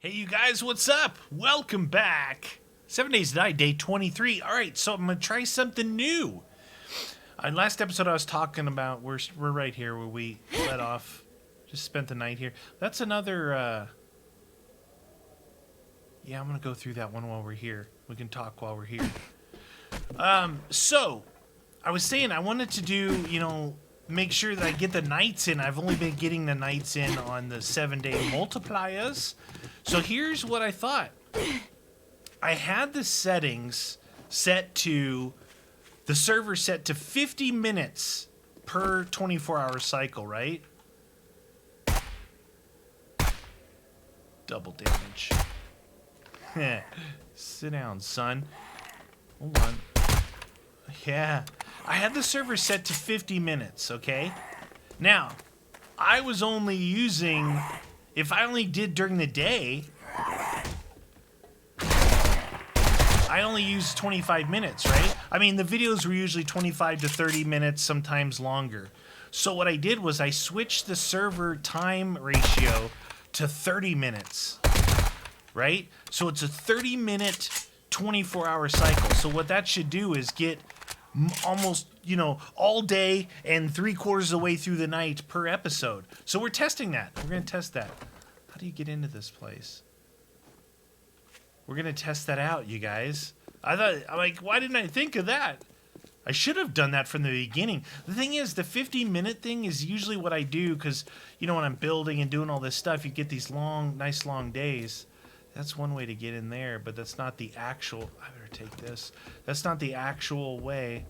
Hey, you guys, what's up? Welcome back. 7 Days to Die, day 23. All right, so I'm going to try something new. Last episode, I was talking about, we're right here where we let off, just spent the night here. That's another, yeah, I'm going to go through that one while we're here. We can talk while we're here. So, I was saying I wanted to do, make sure that I get the nights in. I've only been getting the nights in on the 7-day multipliers. So here's what I thought. I had the settings set to, the server set to 50 minutes per 24-hour cycle, right? Double damage. Sit down, son. Hold on. Yeah. I had the server set to 50 minutes, okay? Now, I was only using... If I only did during the day, I only used 25 minutes, right? I mean, the videos were usually 25 to 30 minutes, sometimes longer. So what I did was I switched the server time ratio to 30 minutes, right? So it's a 30-minute, 24-hour cycle. So what that should do is get almost, all day and 3/4 of the way through the night per episode. So we're testing that. We're going to test that. How do you get into this place? We're going to test that out, you guys. I'm like, why didn't I think of that? I should have done that from the beginning. The thing is, the 50-minute thing is usually what I do because, when I'm building and doing all this stuff, you get these nice long days. That's one way to get in there, but that's not the actual... I better take this. That's not the actual way.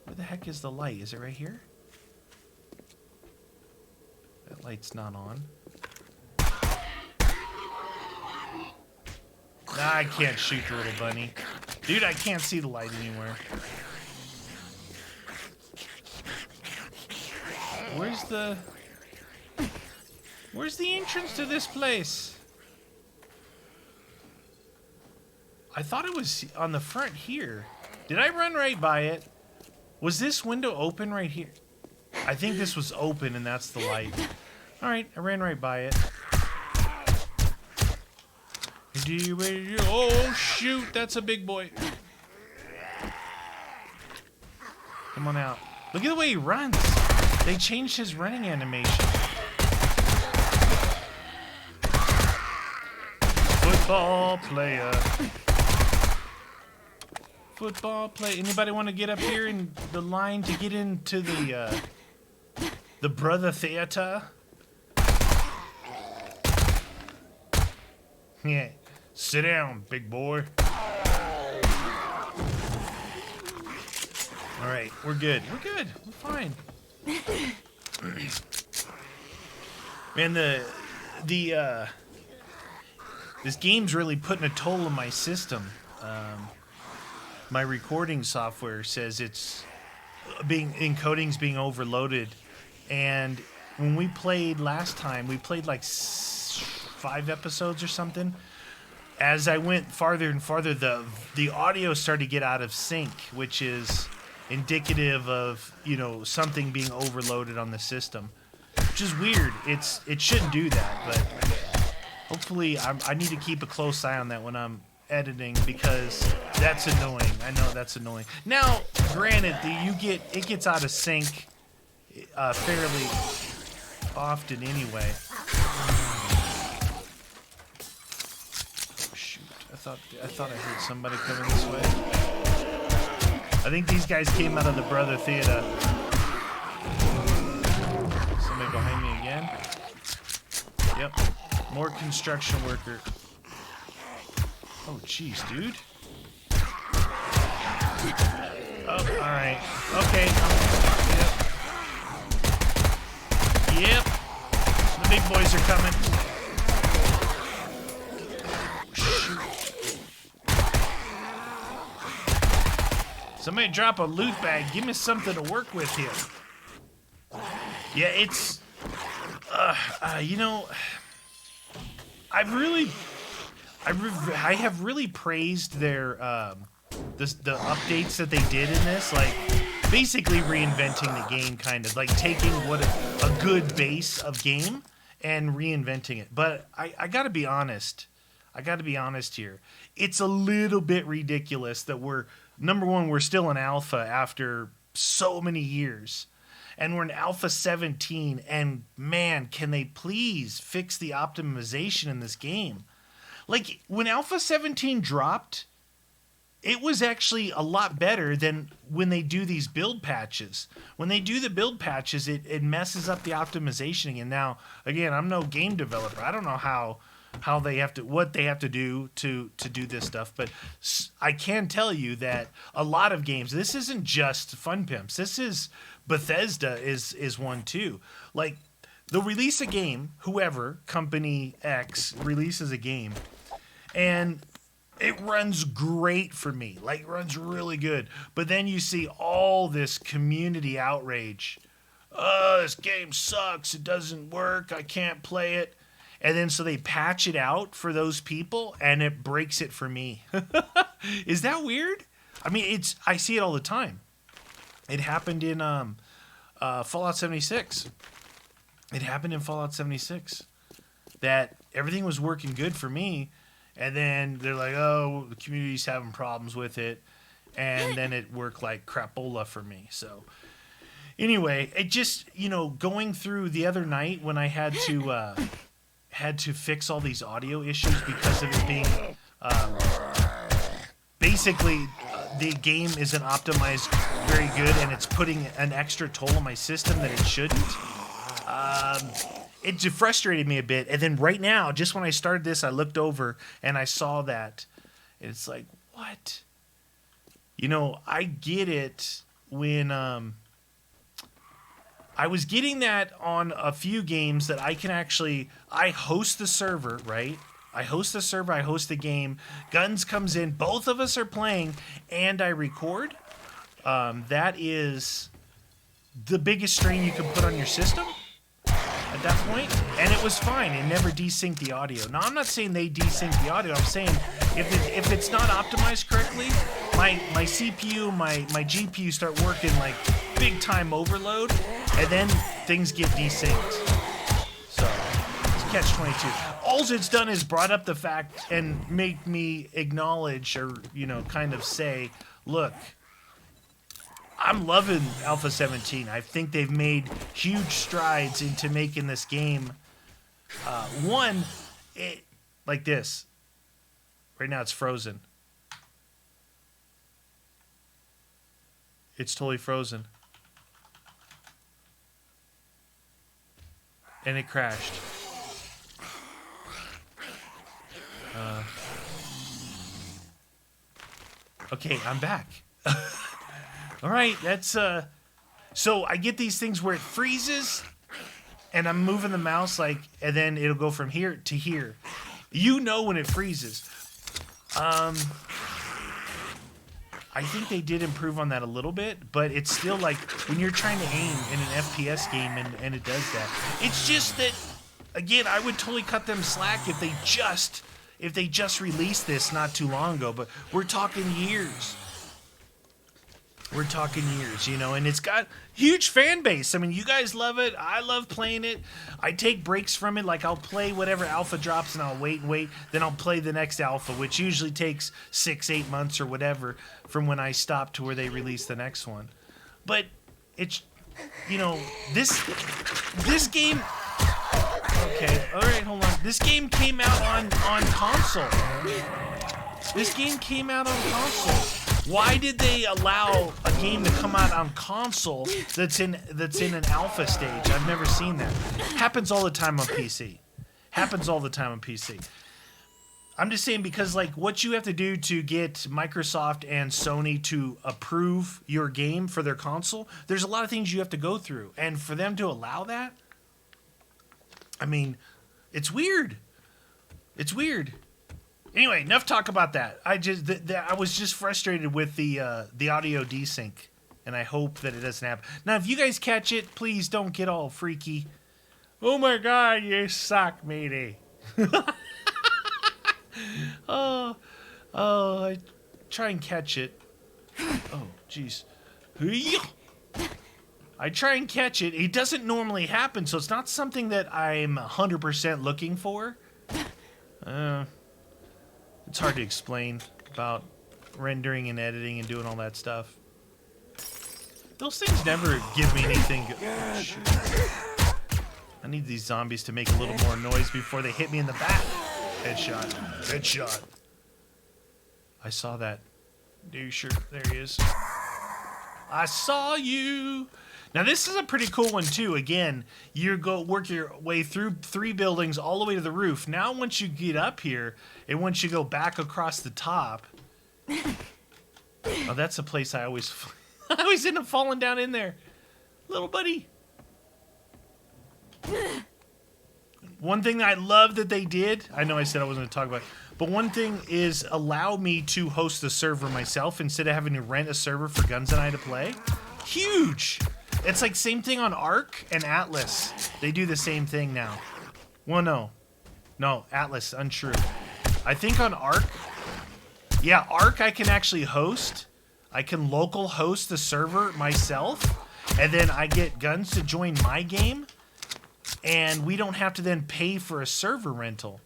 Where the heck is the light? Is it right here? That light's not on. Nah, I can't shoot the little bunny. Dude, I can't see the light anywhere. Where's the entrance to this place? I thought it was on the front here. Did I run right by it? Was this window open right here? I think this was open and that's the light. Alright, I ran right by it. Oh, shoot, that's a big boy. Come on out. Look at the way he runs. They changed his running animation. Football player. Football play. Anybody want to get up here in the line to get into the brother theater? Yeah. Sit down, big boy. All right, we're good. We're good. We're fine. Man, this game's really putting a toll on my system. My recording software says it's encoding's being overloaded, and when we played last time, we played like 5 episodes or something. As I went farther and farther, the audio started to get out of sync, which is indicative of something being overloaded on the system, which is weird. It shouldn't do that, but hopefully I need to keep a close eye on that when I'm editing, because that's annoying. I know that's annoying. Now, granted, it gets out of sync fairly often anyway. Oh, shoot! I thought I heard somebody coming this way. I think these guys came out of the Brother Theater. Somebody behind me again. Yep, more construction worker. Oh, jeez, dude. Oh, alright. Okay. Yep. The big boys are coming. Shoot. Somebody drop a loot bag. Give me something to work with here. Yeah, it's... I have really praised their the updates that they did in this, like basically reinventing the game, kind of like taking what a good base of game and reinventing it. But I gotta be honest, I got to be honest here. It's a little bit ridiculous that number one, we're still in alpha after so many years. And we're in alpha 17, and man, can they please fix the optimization in this game? Like, when alpha 17 dropped, it was actually a lot better than when they do these build patches. When they do the build patches, it messes up the optimization again. Now, again, I'm no game developer. I don't know what they have to do to do this stuff, but I can tell you that a lot of games, this isn't just Fun Pimps. This is Bethesda is one too. Like, they'll release a game, whoever, company X releases a game, and it runs great for me. Like, it runs really good. But then you see all this community outrage. Oh, this game sucks. It doesn't work. I can't play it. And then so they patch it out for those people, and it breaks it for me. Is that weird? I mean, I see it all the time. It happened in Fallout 76. It happened in Fallout 76 that everything was working good for me, and then they're like, oh, the community's having problems with it, and then it worked like crapola for me. So anyway, it just, going through the other night when I had to fix all these audio issues because of it being basically the game isn't optimized very good, and it's putting an extra toll on my system that it shouldn't. It frustrated me a bit. And then right now, just when I started this, I looked over and I saw that. And it's like, what? I get it when I was getting that on a few games that I can actually, I host the server, right? I host the server, I host the game. Guns comes in, both of us are playing, and I record. That is the biggest strain you can put on your system at that point, and it was fine. It never desynced the audio. Now, I'm not saying they desync the audio. I'm saying if it's not optimized correctly, my CPU, my GPU start working like big time overload, and then things get desynced. So it's catch-22. All it's done is brought up the fact and make me acknowledge or kind of say, look, I'm loving Alpha 17. I think they've made huge strides into making this game. Like this. Right now it's frozen. It's totally frozen. And it crashed. Okay, I'm back. All right, that's so I get these things where it freezes and I'm moving the mouse and then it'll go from here to here. When it freezes. I think they did improve on that a little bit, but it's still like when you're trying to aim in an FPS game and it does that. It's just that, again, I would totally cut them slack if they just released this not too long ago, but we're talking years. We're talking years, and it's got huge fan base. I mean, you guys love it. I love playing it. I take breaks from it. Like, I'll play whatever alpha drops, and I'll wait. Then I'll play the next alpha, which usually takes 6-8 months or whatever from when I stop to where they release the next one. But it's, this game... Okay, all right, hold on. This game came out on console. This game came out on console. Why did they allow a game to come out on console that's in an alpha stage? I've never seen that. Happens all the time on PC. I'm just saying because, like, what you have to do to get Microsoft and Sony to approve your game for their console, there's a lot of things you have to go through. And for them to allow that, I mean, it's weird. It's weird. Anyway, enough talk about that. I was just frustrated with the audio desync, and I hope that it doesn't happen. Now, if you guys catch it, please don't get all freaky. Oh my God, you suck, matey. I try and catch it. Oh, jeez. I try and catch it. It doesn't normally happen, so it's not something that I'm 100% looking for. It's hard to explain about rendering and editing and doing all that stuff. Those things never give me anything good. Oh, shoot. I need these zombies to make a little more noise before they hit me in the back. Headshot. Headshot. I saw that. Dude, sure. There he is. I saw you. Now, this is a pretty cool one, too. Again, you go work your way through 3 buildings all the way to the roof. Now, once you get up here, and once you go back across the top... Oh, that's a place I always... I always end up falling down in there. Little buddy. One thing that I love that they did... I know I said I wasn't going to talk about it. But one thing is allow me to host the server myself instead of having to rent a server for Guns and I to play. Huge! It's like same thing on Ark and Atlas. They do the same thing now. Well, no. No, Atlas, untrue. I think on Ark... Yeah, Ark I can actually host. I can local host the server myself. And then I get Guns to join my game. And we don't have to then pay for a server rental.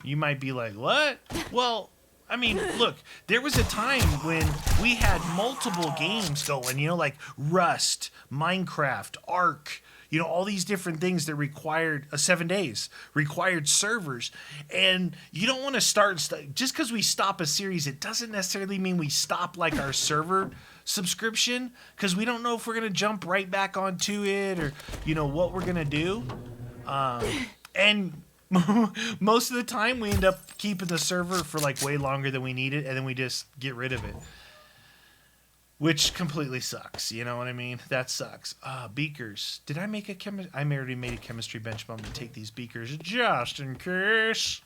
You might be like, what? Well, I mean, look, there was a time when we had multiple games going, you know, like Rust, Minecraft, Ark, you know, all these different things that required 7 days, required servers. And you don't want to start, just because we stop a series, it doesn't necessarily mean we stop like our server subscription, because we don't know if we're going to jump right back onto it or, you know, what we're going to do. And most of the time we end up keeping the server for like way longer than we need it, and then we just get rid of it, which completely sucks. You know what I mean? That sucks. Beakers. Did I make a I already made a chemistry bench, but I'm gonna take these beakers just in case.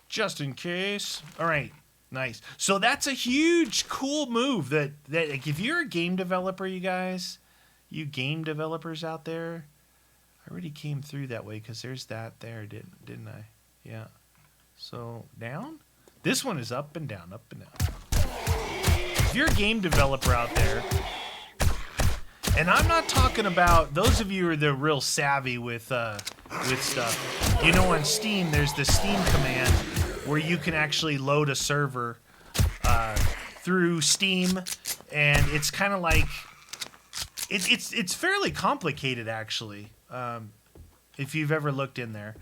Just in case. All right. Nice. So that's a huge, cool move that like, if you're a game developer, you guys, you game developers out there, I already came through that way because there's that there, didn't I? Yeah. So down? This one is up and down, up and down. If you're a game developer out there, and I'm not talking about those of you who are the real savvy with stuff. You know, on Steam, there's the Steam command where you can actually load a server through Steam, and it's kind of like it's fairly complicated actually. If you've ever looked in there.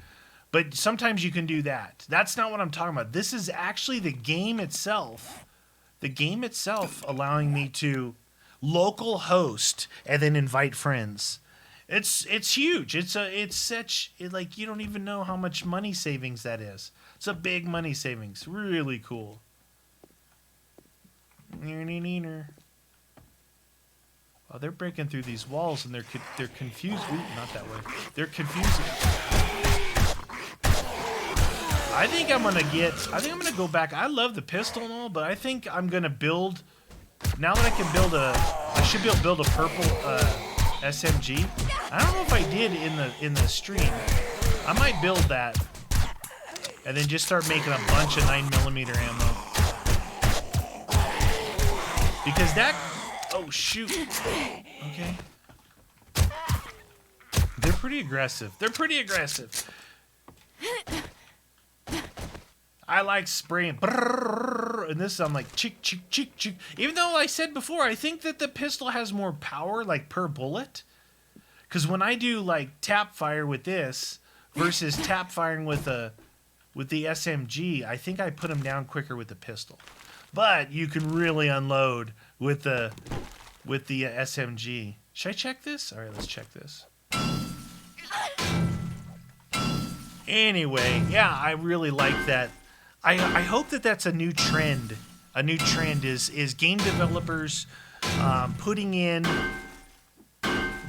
But sometimes you can do that. That's not what I'm talking about. This is actually the game itself. The game itself allowing me to local host and then invite friends. It's huge. It's such like you don't even know how much money savings that is. It's a big money savings. Really cool. Oh, they're breaking through these walls and they're confused. Ooh, not that way. They're confusing. I think I'm gonna go back. I love the pistol and all, but I think I'm gonna build. Now that I can build I should be able to build a purple SMG. I don't know if I did in the stream. I might build that and then just start making a bunch of 9mm ammo. Because that. Oh, shoot. Okay. They're pretty aggressive. They're pretty aggressive. I like spraying. And this, I'm like, chick, chick, chick, chick. Even though I said before, I think that the pistol has more power, like, per bullet. Because when I do, like, tap fire with this versus tap firing with the SMG, I think I put them down quicker with the pistol. But you can really unload with the SMG. Should I check this? All right, let's check this. Anyway, yeah, I really like that. I hope that that's a new trend. A new trend is game developers putting in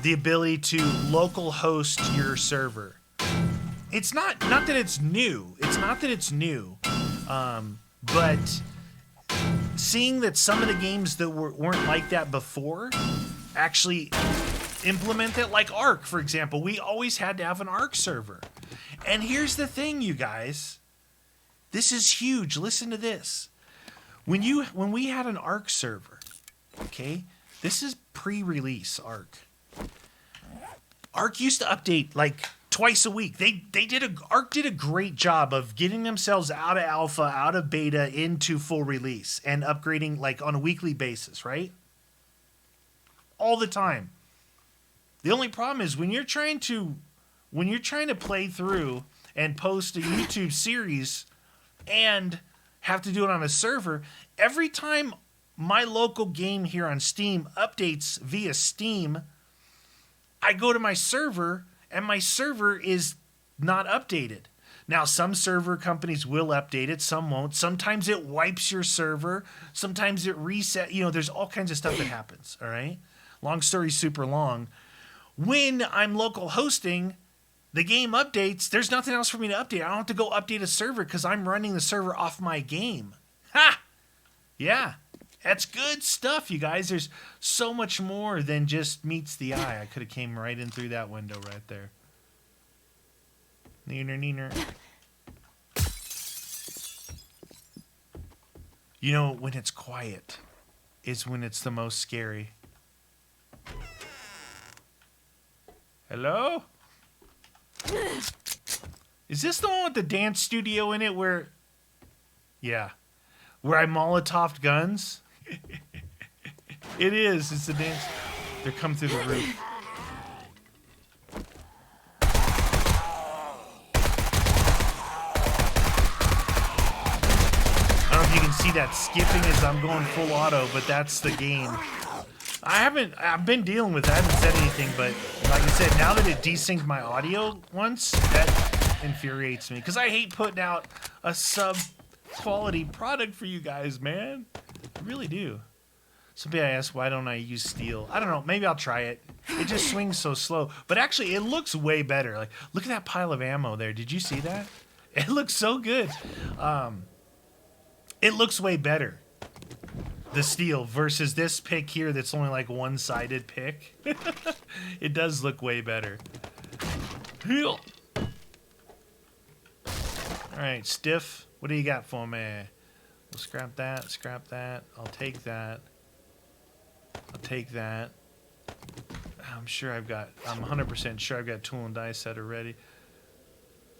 the ability to local host your server. It's not that it's new. It's not that it's new, but seeing that some of the games that weren't like that before actually implement that, like Ark, for example. We always had to have an Ark server. And here's the thing, you guys. This is huge. Listen to this. When we had an Ark server, okay, this is pre-release Ark. Ark used to update like twice a week. Arc did a great job of getting themselves out of alpha, out of beta, into full release and upgrading like on a weekly basis, right? All the time. The only problem is when you're trying to play through and post a YouTube series and have to do it on a server, every time my local game here on Steam updates via Steam, I go to my server and my server is not updated. Now, some server companies will update it, some won't. Sometimes it wipes your server. Sometimes it resets. You know, there's all kinds of stuff that happens, all right? Long story super long. When I'm local hosting, the game updates. There's nothing else for me to update. I don't have to go update a server because I'm running the server off my game. Ha! Yeah. That's good stuff, you guys. There's so much more than just meets the eye. I could have came right in through that window right there. Neener, neener. You know, when it's quiet is when it's the most scary. Hello? Is this the one with the dance studio in it where... Yeah. Where I Molotov guns? It is. It's the dance. They're coming through the roof. I don't know if you can see that skipping as I'm going full auto, but that's the game. I've been dealing with it. I haven't said anything, but like I said, now that it desynced my audio once, that infuriates me. Because I hate putting out a sub-quality product for you guys, man. I really do. Somebody asked, why don't I use steel? I don't know. Maybe I'll try it. It just swings so slow. But actually, it looks way better. Like, look at that pile of ammo there. Did you see that? It looks so good. It looks way better. The steel versus this pick here that's only like one-sided pick. It does look way better. All right, Stiff. What do you got for me? We'll scrap that, scrap that. I'll take that. I'll take that. I'm 100% sure I've got tool and die set already.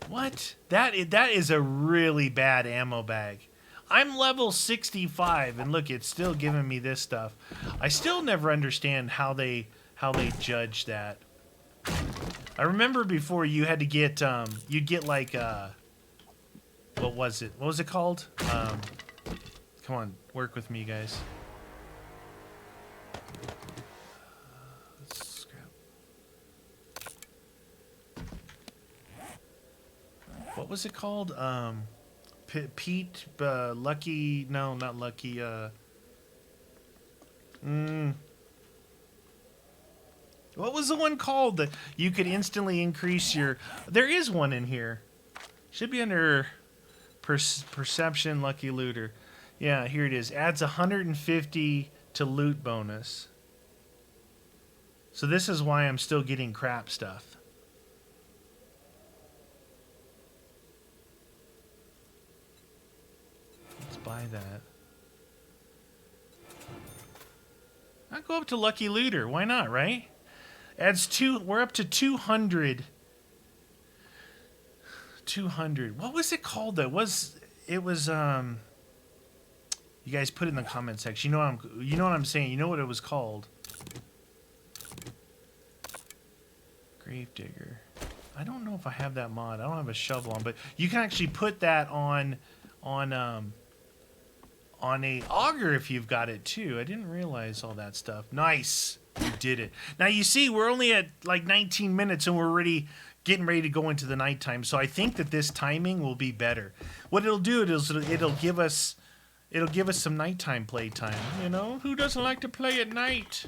What? That is a really bad ammo bag. I'm level 65, and look, it's still giving me this stuff. I still never understand how they judge that. I remember before you had to get you'd get like what was it? What was it called? Come on, work with me, guys. Let's scrap. What was it called? Pete, Lucky, no, not Lucky, what was the one called that you could instantly increase your... There is one in here. Should be under Perception, Lucky Looter. Yeah, here it is. Adds 150 to loot bonus. So this is why I'm still getting crap stuff. Buy that. I'll go up to Lucky Looter. Why not, right? Adds we're up to 200. 200. What was it called though? It was you guys put it in the comment section. You know what I'm saying. You know what it was called. Gravedigger. I don't know if I have that mod. I don't have a shovel on, but you can actually put that on a auger if you've got it too. I didn't realize all that stuff. Nice. You did it. Now you see we're only at like 19 minutes and we're already getting ready to go into the nighttime. So I think that this timing will be better. What it'll do is it'll give us some nighttime play time. You know, who doesn't like to play at night?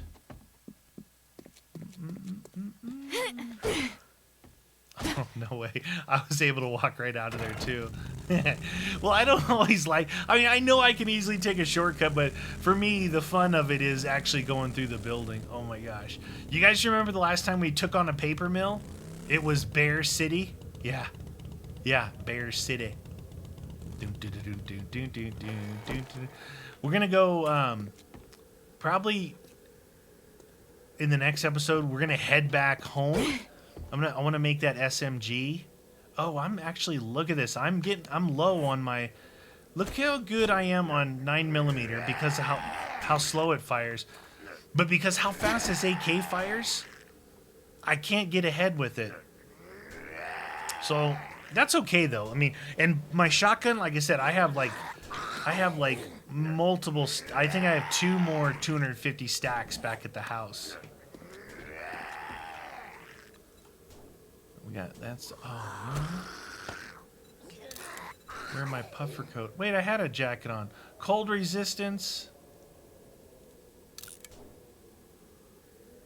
Oh, no way. I was able to walk right out of there, too. Well, I don't always like... I mean, I know I can easily take a shortcut, but for me, the fun of it is actually going through the building. Oh, my gosh. You guys remember the last time we took on a paper mill? It was Bear City. Yeah. Yeah, Bear City. We're going to go... probably in the next episode, we're going to head back home. I want to make that SMG. Oh, I'm actually, look at this. I'm low on my, look how good I am on 9mm because of how slow it fires. But because how fast this AK fires, I can't get ahead with it. So that's okay though. I mean, and my shotgun, like I said, I have like multiple, I think I have 2 more 250 stacks back at the house. We got, that's, oh, where my puffer coat? Wait, I had a jacket on. Cold resistance.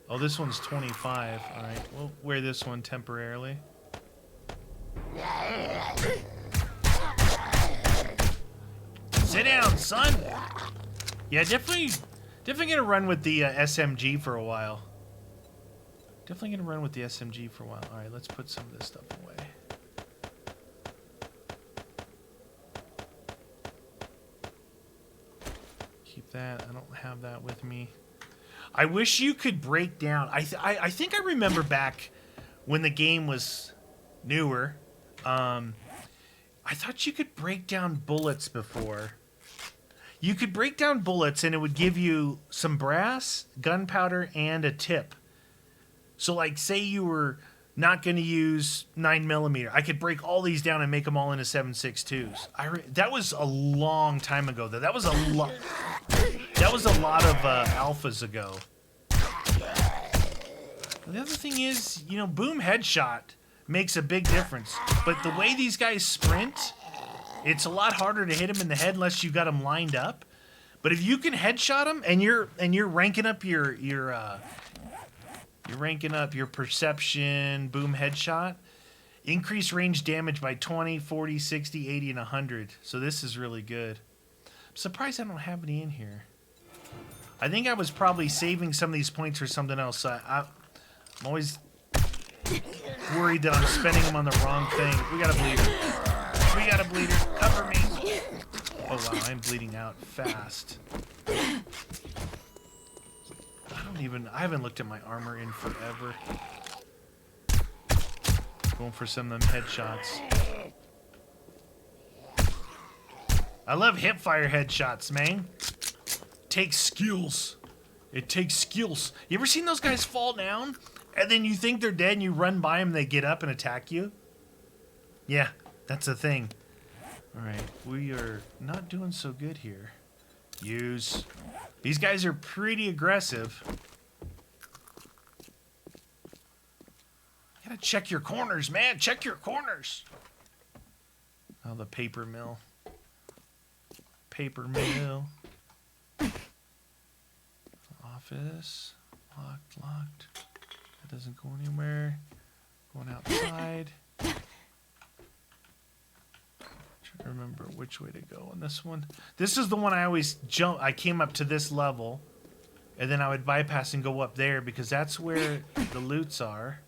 Oh, this one's 25. All right, we'll wear this one temporarily. Sit down, son. Yeah, definitely gonna run with the SMG for a while. Definitely gonna run with the SMG for a while. All right, let's put some of this stuff away. Keep that. I don't have that with me. I wish you could break down. I think I remember back when the game was newer. I thought you could break down bullets before. You could break down bullets and it would give you some brass, gunpowder, and a tip. So, like, say you were not going to use 9mm. I could break all these down and make them all into 7.62s. That was a long time ago, though. That was a lot. That was a lot of alphas ago. The other thing is, you know, boom headshot makes a big difference. But the way these guys sprint, it's a lot harder to hit them in the head unless you got them lined up. But if you can headshot them and you're ranking up your perception, boom headshot, increase range damage by 20, 40, 60, 80, and 100. So this is really good. I'm surprised I don't have any in here. I think I was probably saving some of these points for something else. So I'm always worried that I'm spending them on the wrong thing. We got a bleeder. We got a bleeder. Cover me. Oh wow, I'm bleeding out fast. I haven't looked at my armor in forever. Going for some of them headshots. I love hipfire headshots, man. Takes skills. It takes skills. You ever seen those guys fall down? And then you think they're dead and you run by them and they get up and attack you? Yeah, that's a thing. Alright, we are not doing so good here. Use. These guys are pretty aggressive. You gotta check your corners, man. Check your corners. Oh, the paper mill. Paper mill. Office. Locked. That doesn't go anywhere. Going outside. Trying to remember which way to go on this one. This is the one I always jump. I came up to this level, and then I would bypass and go up there because that's where the loots are.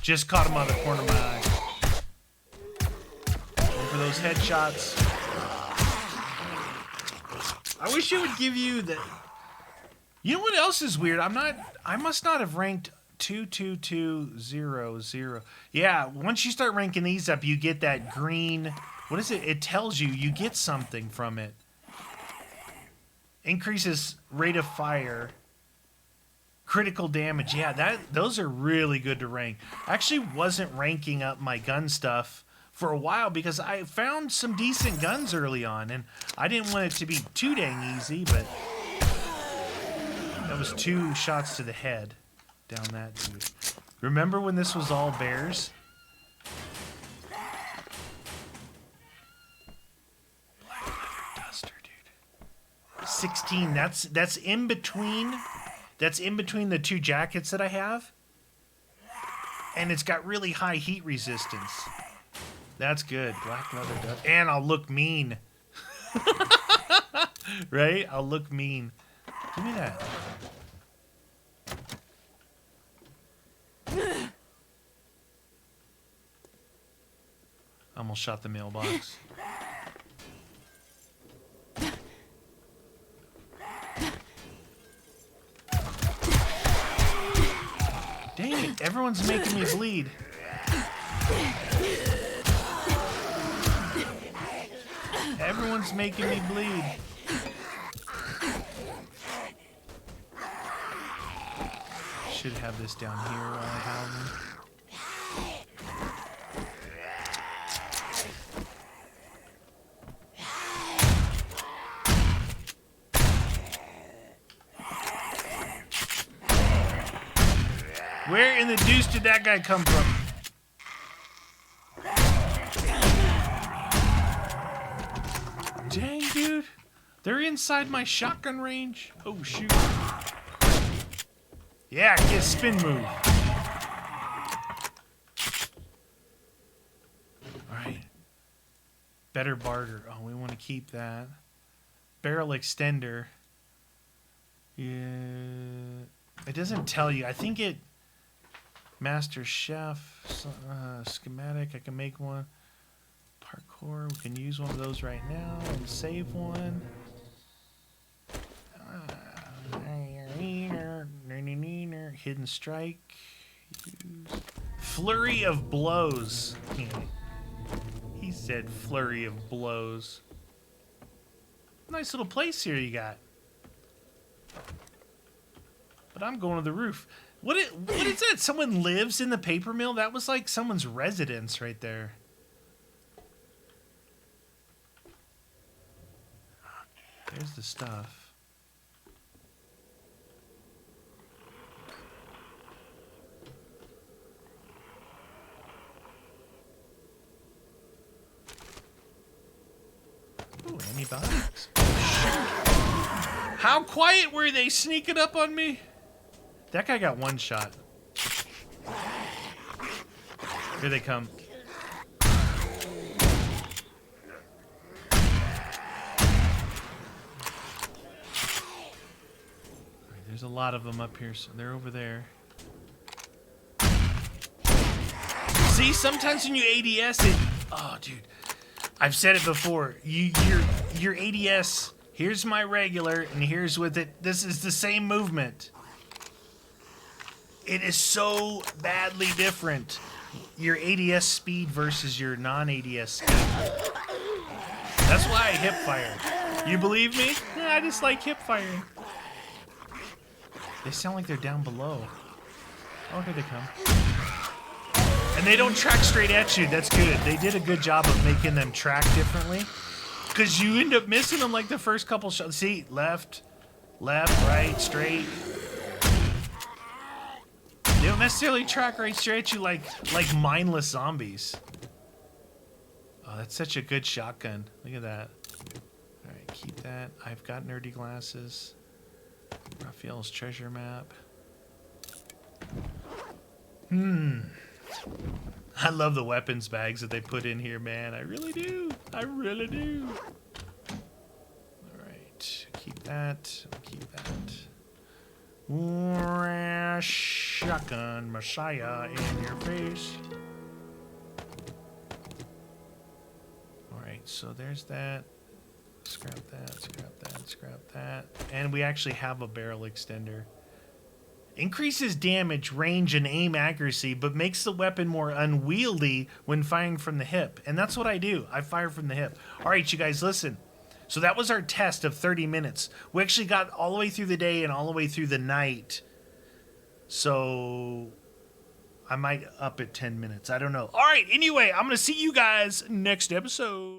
Just caught him on the corner of my eye. Going for those headshots. I wish it would give you the... You know what else is weird? I must not have ranked 22200. Yeah, once you start ranking these up, you get that green... What is it? It tells you get something from it. Increases rate of fire. Critical damage. Yeah, those are really good to rank. I actually wasn't ranking up my gun stuff for a while because I found some decent guns early on, and I didn't want it to be too dang easy, but that was 2 shots to the head down that dude. Remember when this was all bears? Duster, dude. 16. That's in between. That's in between the 2 jackets that I have, and it's got really high heat resistance. That's good. Black leather dust. And I'll look mean. Right? I'll look mean. Give me that. Almost shot the mailbox. Everyone's making me bleed. Everyone's making me bleed. Should have this down here while I have them. Where in the deuce did that guy come from? Dang, dude. They're inside my shotgun range. Oh, shoot. Yeah, get a spin move. Alright. Better barter. Oh, we want to keep that. Barrel extender. Yeah. It doesn't tell you. I think it... Master Chef. Schematic. I can make one. Parkour. We can use one of those right now and save one. Hidden strike. Use. Flurry of blows. He said flurry of blows. Nice little place here you got. But I'm going to the roof. What is that? Someone lives in the paper mill? That was like someone's residence right there. There's the stuff. Ooh, antibiotics. How quiet were they sneaking up on me? That guy got one shot. Here they come. There's a lot of them up here, so they're over there. See, sometimes when you ADS it... Oh, dude. I've said it before. Your ADS, here's my regular, and here's with it. This is the same movement. It is so badly different. Your ADS speed versus your non-ADS speed. That's why I hip fire. You believe me? Yeah, I just like hip firing. They sound like they're down below. Oh, here they come. And they don't track straight at you. That's good. They did a good job of making them track differently. Because you end up missing them like the first couple shots. See, left, right, straight. They don't necessarily track right straight at you like mindless zombies. Oh, that's such a good shotgun. Look at that. All right, keep that. I've got nerdy glasses. Raphael's treasure map. I love the weapons bags that they put in here, man. I really do. I really do. All right, keep that. Keep that. Shotgun Messiah in your face. All right, so there's that. Scrap that, scrap that, scrap that. And we actually have a barrel extender. Increases damage, range, and aim accuracy, but makes the weapon more unwieldy when firing from the hip. And that's what I do. I fire from the hip. All right, you guys, listen. So that was our test of 30 minutes. We actually got all the way through the day and all the way through the night. So I might up at 10 minutes. I don't know. All right, anyway, I'm going to see you guys next episode.